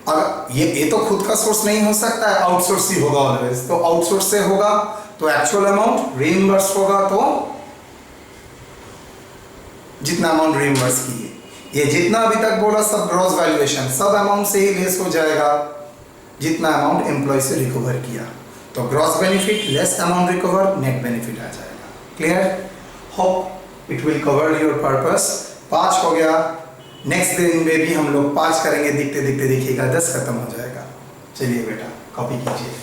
अगर ये तो खुद का सोर्स नहीं हो सकता है, आउटसोर्स ही होगा ऑलवेज, तो आउटसोर्स से होगा तो एक्चुअल अमाउंट, रीइंबर्स होगा तो जितना अमाउंट रीइंबर्स किए। ये जितना अभी तक बोला सब ग्रॉस वैल्यूएशन, सब अमाउंट से ही लेस हो जाएगा जितना अमाउंट एम्प्लॉय से रिकवर किया। तो gross benefit less amount recover, net benefit आ जाएगा। Clear? Hope it will cover your purpose. 5 हो गया। नेक्स्ट दिन में भी हम लोग 5 करेंगे, देखते देखते देखिएगा 10 खत्म हो जाएगा। चलिए बेटा कॉपी कीजिए।